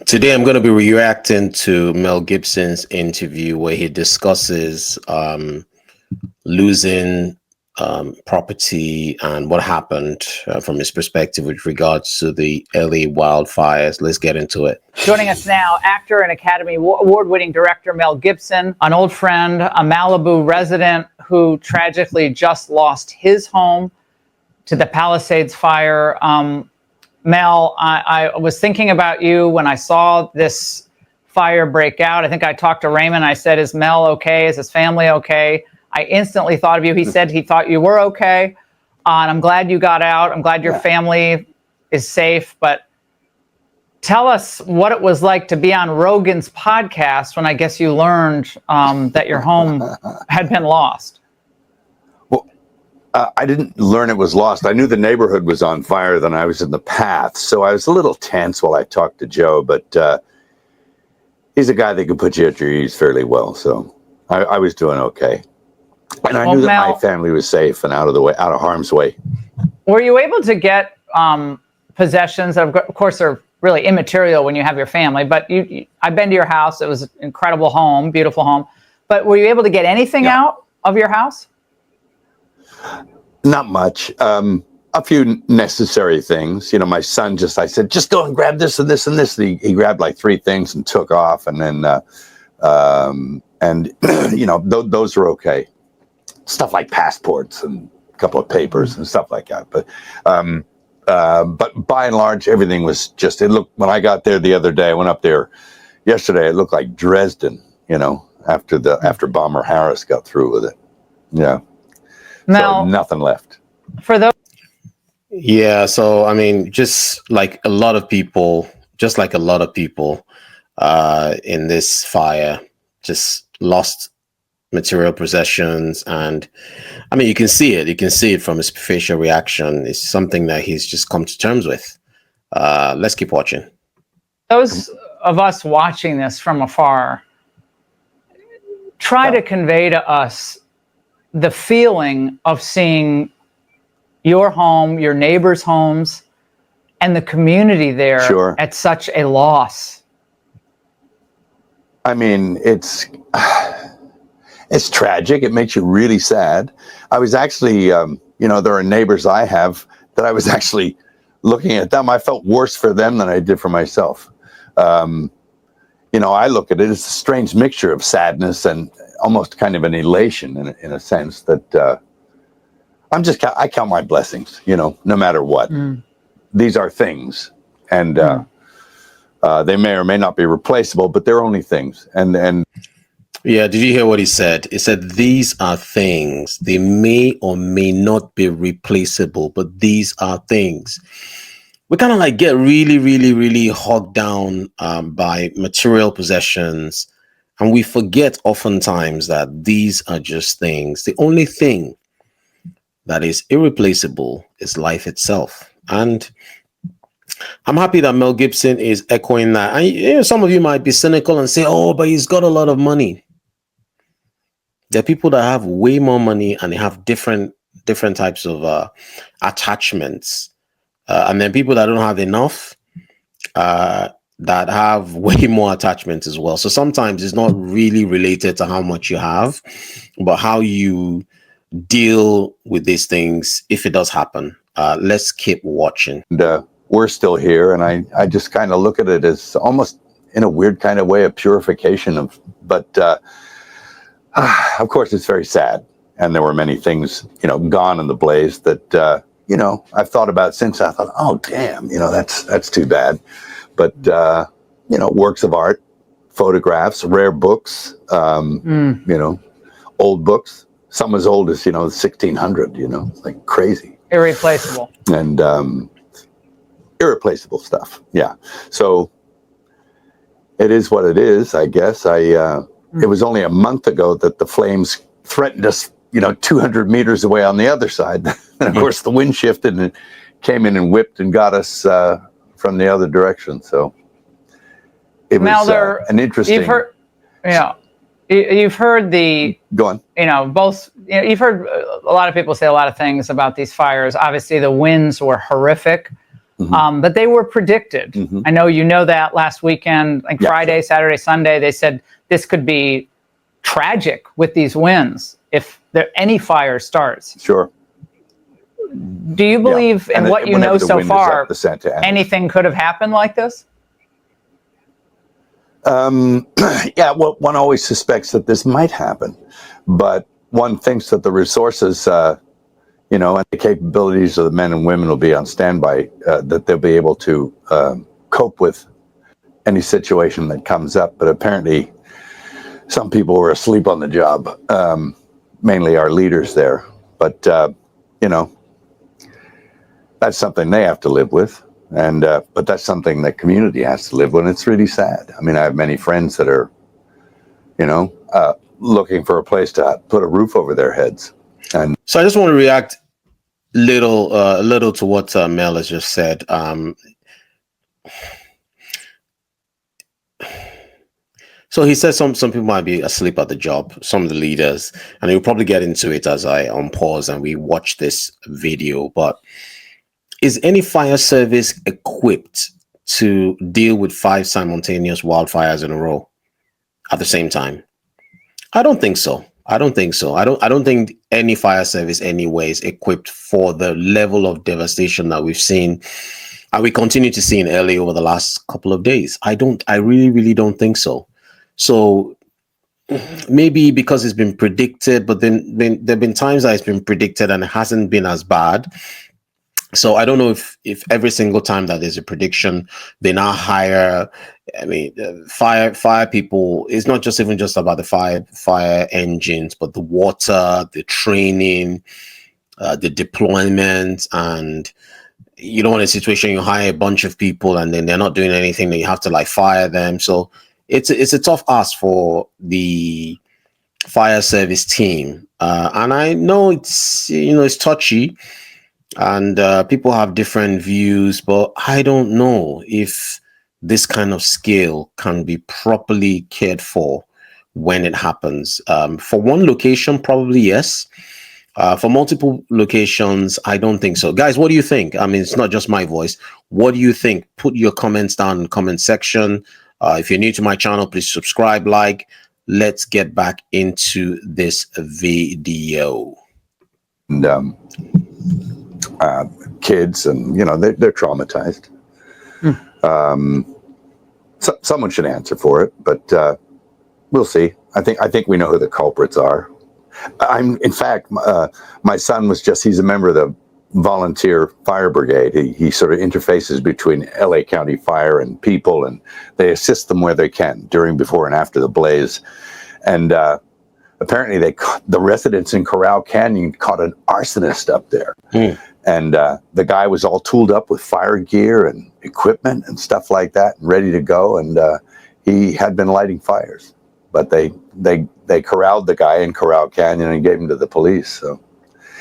Today, I'm going to be reacting to Mel Gibson's interview where he discusses losing property and what happened from his perspective with regards to the LA wildfires. Let's get into it. Joining us now, actor and Academy Award-winning director Mel Gibson, an old friend, a Malibu resident who tragically just lost his home to the Palisades fire. Mel, I was thinking about you when I saw this fire break out. I think I talked to Raymond. I said, is Mel okay? Is his family okay? I instantly thought of you. He said he thought you were okay. And I'm glad you got out. I'm glad your family is safe. But tell us what it was like to be on Rogan's podcast when I guess you learned that your home had been lost. I didn't learn it was lost. I knew the neighborhood was on fire, then I was in the path. So I was a little tense while I talked to Joe, but he's a guy that can put you at your ease fairly well. So I was doing okay. And I knew that Mel, my family was safe and out of harm's way. Were you able to get possessions that, of course, are really immaterial when you have your family, but I've been to your house. It was an incredible home, beautiful home. But were you able to get anything out of your house? Not much. A few necessary things. You know, my son I said, just go and grab this and this and this. And he grabbed like 3 things and took off. And then, you know, those are okay. Stuff like passports and a couple of papers and stuff like that. But by and large, everything was just, it looked, when I got there the other day, I went up there yesterday, it looked like Dresden, you know, after Bomber Harris got through with it. Yeah. Now, so nothing left. For those. Yeah. So, I mean, just like a lot of people in this fire just lost material possessions. And I mean, you can see it from his facial reaction. It's something that he's just come to terms with. Let's keep watching. Those of us watching this from afar, try to convey to us the feeling of seeing your home, your neighbors' homes, and the community there at such a loss. I mean, it's tragic. It makes you really sad. I was actually, you know, there are neighbors I have that I was actually looking at them. I felt worse for them than I did for myself. You know, I look at it as a strange mixture of sadness and almost kind of an elation in a sense that I count my blessings, you know, no matter what. These are things, and they may or may not be replaceable, but they're only things. And yeah, did you hear what he said? He said, these are things. They may or may not be replaceable, but these are things. We kind of like get really, really, really hogged down by material possessions. And we forget oftentimes that these are just things. The only thing that is irreplaceable is life itself. And I'm happy that Mel Gibson is echoing that. And you know, some of you might be cynical and say, oh, but he's got a lot of money. There are people that have way more money and they have different types of attachments. And then people that don't have enough, that have way more attachments as well. So sometimes it's not really related to how much you have, but how you deal with these things if it does happen. Let's keep watching. And, we're still here, and I just kind of look at it as almost in a weird kind of way a purification but of course it's very sad. And there were many things, you know, gone in the blaze that, you know, I've thought about since. I thought, oh, damn, you know, that's too bad. But, you know, works of art, photographs, rare books, you know, old books, some as old as, you know, 1600, you know, like crazy. Irreplaceable. And irreplaceable stuff. Yeah. So it is what it is, I guess. It was only a month ago that the flames threatened us, you know, 200 meters away on the other side. And of course the wind shifted and it came in and whipped and got us from the other direction. So it was an interesting. You've heard the. Go on. You know, both. You know, you've heard a lot of people say a lot of things about these fires. Obviously, the winds were horrific. but they were predicted. I know you know that last weekend, like Friday, Saturday, Sunday, they said this could be tragic with these winds if any fire starts. Sure. Do you believe in what you know so far, anything could have happened like this? Yeah, well, one always suspects that this might happen, but one thinks that the resources, and the capabilities of the men and women will be on standby, that they'll be able to cope with any situation that comes up. But apparently, some people were asleep on the job, mainly our leaders there. But, that's something they have to live with. And but that's something that community has to live with. And it's really sad. I mean, I have many friends that are, looking for a place to put a roof over their heads. And so I just want to react a little to what Mel has just said. So he says some people might be asleep at the job, some of the leaders, and we'll probably get into it as I unpause and we watch this video. But is any fire service equipped to deal with 5 simultaneous wildfires in a row at the same time? I don't think so. I don't think any fire service anyway is equipped for the level of devastation that we've seen and we continue to see in LA over the last couple of days. I really, really don't think so. So maybe because it's been predicted, but then there've been times that it's been predicted and it hasn't been as bad. So I don't know if every single time that there's a prediction, they now hire. I mean, fire people. It's not just about the fire engines, but the water, the training, the deployment, and you don't want a situation you hire a bunch of people and then they're not doing anything. Then you have to fire them. So it's a tough ask for the fire service team, and I know it's touchy. And people have different views, but I don't know if this kind of scale can be properly cared for when it happens. For one location, probably yes. For multiple locations, I don't think so. Guys, what do you think? I mean, it's not just my voice. What do you think? Put your comments down in the comment section. If you're new to my channel, please subscribe, like. Let's get back into this video. And, kids, and they're traumatized. So someone should answer for it, but we'll see. I think we know who the culprits are. In fact, my son he's a member of the volunteer fire brigade. He sort of interfaces between LA County Fire and people, and they assist them where they can during, before, and after the blaze. And apparently the residents in Corral Canyon caught an arsonist up there. And the guy was all tooled up with fire gear and equipment and stuff like that, and ready to go. And he had been lighting fires, but they corralled the guy in Corral Canyon and gave him to the police. So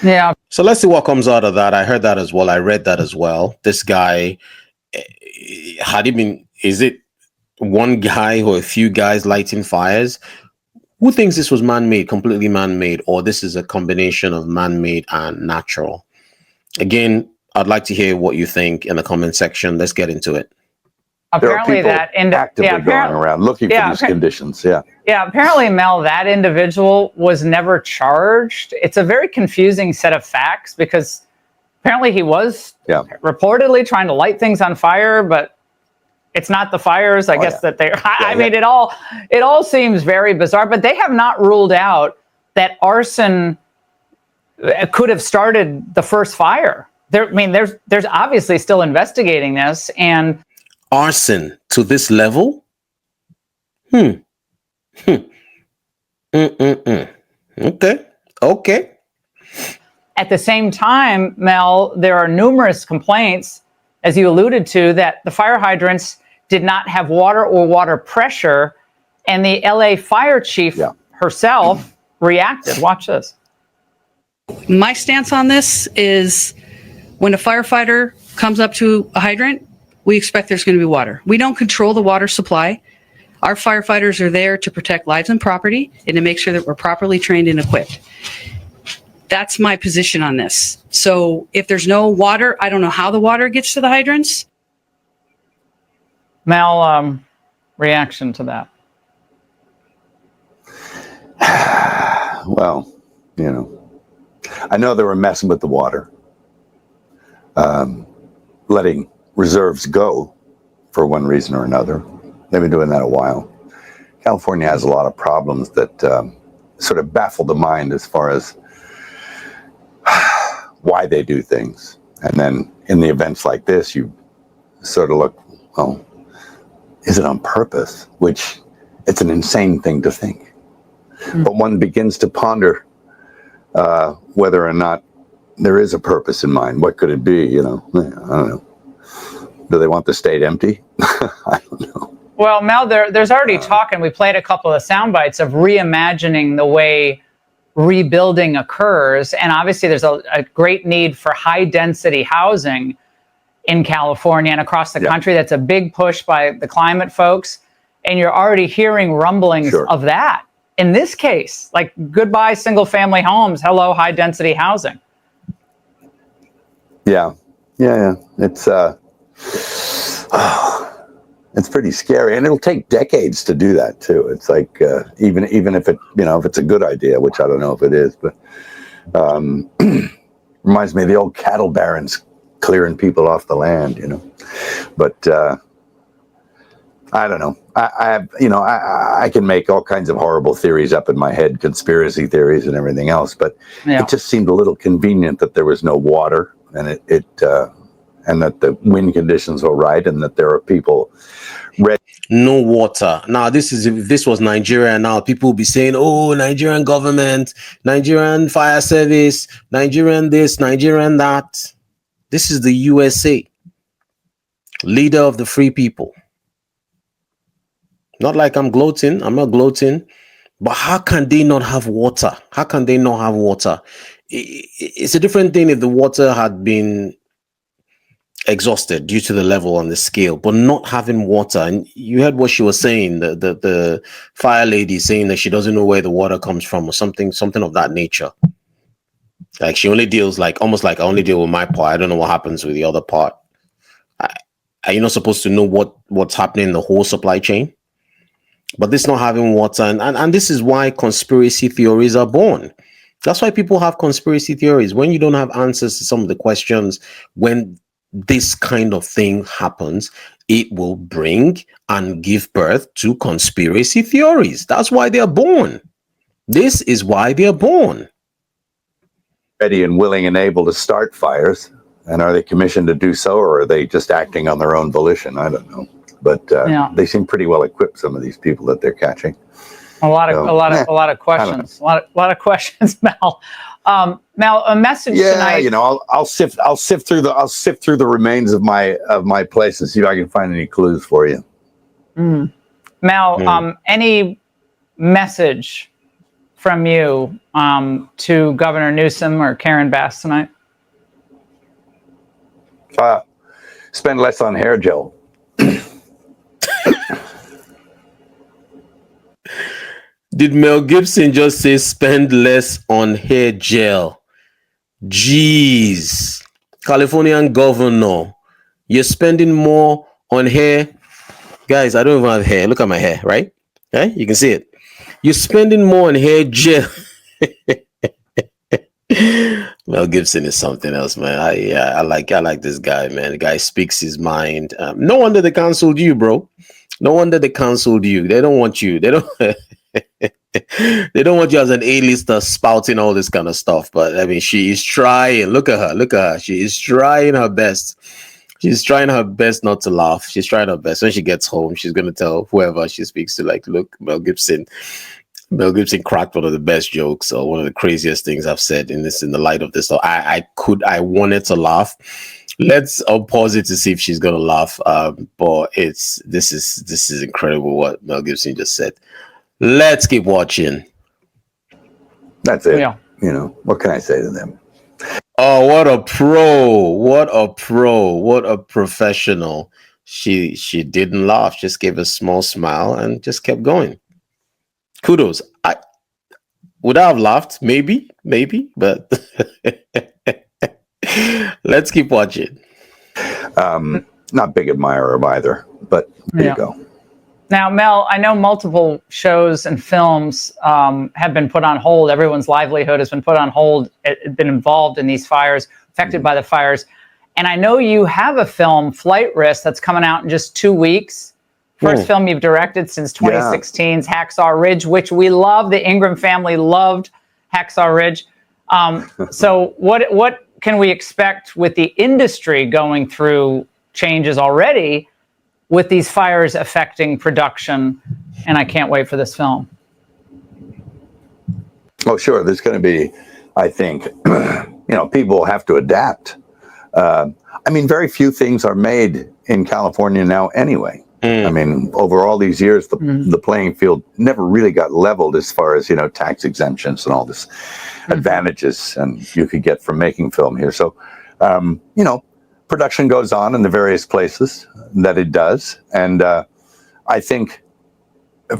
yeah. So let's see what comes out of that. I heard that as well. I read that as well. This guy, is it one guy or a few guys lighting fires? Who thinks this was man-made, completely man-made, or this is a combination of man-made and natural? Again, I'd like to hear what you think in the comment section. Let's get into it. Apparently, there are people actively going around looking for these conditions. Yeah. Apparently, Mel, that individual was never charged. It's a very confusing set of facts because apparently he was reportedly trying to light things on fire, but it's not the fires. I guess that they're. I mean, it all seems very bizarre. But they have not ruled out that arson could have started the first fire. There's obviously still investigating this, and arson to this level. Okay. At the same time, Mel, there are numerous complaints, as you alluded to, that the fire hydrants did not have water or water pressure, and the LA fire chief herself reacted. Watch this. My stance on this is when a firefighter comes up to a hydrant, we expect there's going to be water. We don't control the water supply. Our firefighters are there to protect lives and property and to make sure that we're properly trained and equipped. That's my position on this. So if there's no water, I don't know how the water gets to the hydrants. Mel, reaction to that? Well, you know, I know they were messing with the water, letting reserves go for one reason or another. They've been doing that a while. California has a lot of problems that sort of baffle the mind as far as why they do things. And then in the events like this, you sort of look, well, is it on purpose? Which it's an insane thing to think. But one begins to ponder whether or not there is a purpose in mind. What could it be? You know, I don't know. Do they want the state empty? I don't know. Well, Mel, there's already talk, and we played a couple of sound bites of reimagining the way rebuilding occurs. And obviously there's a great need for high density housing in California and across the country. That's a big push by the climate folks. And you're already hearing rumblings of that. In this case, like goodbye single family homes, hello high density housing. Yeah. It's pretty scary, and it'll take decades to do that too. It's like even if it, you know, if it's a good idea, which I don't know if it is, but reminds me of the old cattle barons clearing people off the land, you know. But I don't know. I can make all kinds of horrible theories up in my head, conspiracy theories and everything else, but it just seemed a little convenient that there was no water, and and that the wind conditions were right, and that there are people ready. No water. Now, if this was Nigeria now, people will be saying, oh, Nigerian government, Nigerian fire service, Nigerian this, Nigerian that. This is the USA. Leader of the free people. Not like I'm gloating. I'm not gloating. But how can they not have water? How can they not have water? It's a different thing if the water had been exhausted due to the level on the scale, but not having water. And you heard what she was saying, the fire lady saying that she doesn't know where the water comes from or something of that nature. Like she only deals almost like I only deal with my part. I don't know what happens with the other part. Are you not supposed to know what's happening in the whole supply chain? But this not having water, and this is why conspiracy theories are born. That's why people have conspiracy theories. When you don't have answers to some of the questions, when this kind of thing happens, it will bring and give birth to conspiracy theories. That's why they're born. This is why they're born. Ready and willing and able to start fires. And are they commissioned to do so, or are they just acting on their own volition? I don't know. But they seem pretty well equipped, some of these people that they're catching. A lot of questions. A lot of questions, Mel. Mel, a message tonight. You know, I'll sift through the remains of my place and see if I can find any clues for you. Mel, any message from you to Governor Newsom or Karen Bass tonight? Spend less on hair gel. Did Mel Gibson just say spend less on hair gel? Jeez. Californian governor, you're spending more on hair. Guys, I don't even have hair. Look at my hair, right? Okay? You can see it. You're spending more on hair gel. Mel Gibson is something else, man. I like this guy, man. The guy speaks his mind. No wonder they canceled you, bro. No wonder they canceled you. They don't want you. They don't they don't want you as an A-lister spouting all this kind of stuff. But I mean, she is trying. Look at her. She is trying her best. She's trying her best not to laugh. She's trying her best. When she gets home, she's gonna tell whoever she speaks to, like, look, Mel Gibson cracked one of the best jokes or one of the craziest things I've said in the light of this. So I wanted to laugh. Let's pause it to see if she's gonna laugh. But this is incredible what Mel Gibson just said. Let's keep watching. That's it. Yeah. You know, what can I say to them? Oh, what a pro. What a professional. She didn't laugh, just gave a small smile and just kept going. Kudos. would I have laughed? Maybe, but let's keep watching. Not big admirer of either, but there you go. Now, Mel, I know multiple shows and films have been put on hold. Everyone's livelihood has been put on hold, been involved in these fires, affected by the fires. And I know you have a film, Flight Risk, that's coming out in just 2 weeks. First film you've directed since 2016's Hacksaw Ridge, which we love. The Ingram family loved Hacksaw Ridge. So what can we expect with the industry going through changes already with these fires affecting production? And I can't wait for this film. Oh, sure. There's going to be, I think, people will have to adapt. I mean, very few things are made in California now anyway. I mean, over all these years, the playing field never really got leveled as far as, tax exemptions and all this advantages and you could get from making film here. So, production goes on in the various places that it does. And I think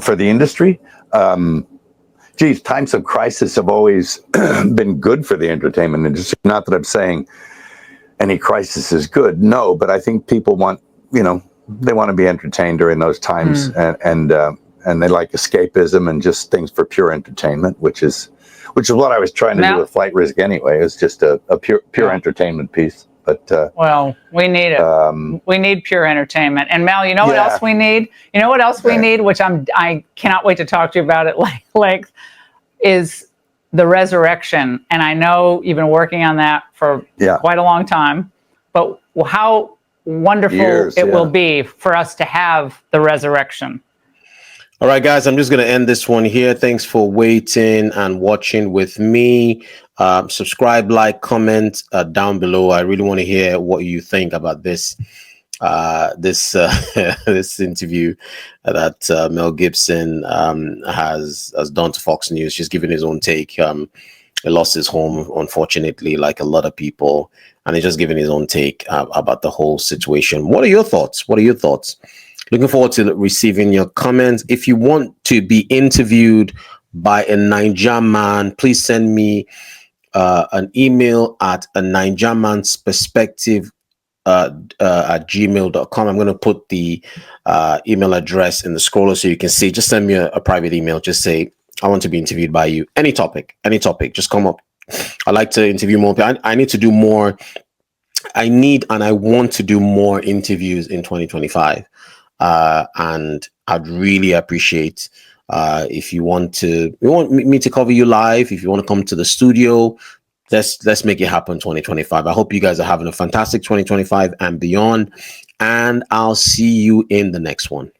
for the industry, times of crisis have always been good for the entertainment industry. Not that I'm saying any crisis is good. No, but I think people want, they want to be entertained during those times, and they like escapism and just things for pure entertainment, which is what I was trying to do with Flight Risk anyway. It's just a pure entertainment piece. But well, we need it. We need pure entertainment. And Mel, you know what else we need? You know what else we need, which I cannot wait to talk to you about it length, is the resurrection. And I know you've been working on that for quite a long time, but how wonderful it will be for us to have the resurrection. All right, guys, I'm just going to end this one here. Thanks for waiting and watching with me. Subscribe, like, comment down below. I really want to hear what you think about this this interview that Mel Gibson has done to Fox News. Just giving his own take. He lost his home, unfortunately, like a lot of people, and he's just giving his own take about the whole situation. What are your thoughts? Looking forward to receiving your comments. If you want to be interviewed by a Naijaman, please send me an email at a Naijaman's perspective at gmail.com. I'm going to put the email address in the scroller so you can see. Just send me a private email. Just say, I want to be interviewed by you. Any topic, just come up. I like to interview more people. I need to do more. I need and I want to do more interviews in 2025. And I'd really appreciate if you want me to cover you live, if you want to come to the studio, let's make it happen 2025. I hope you guys are having a fantastic 2025 and beyond, and I'll see you in the next one.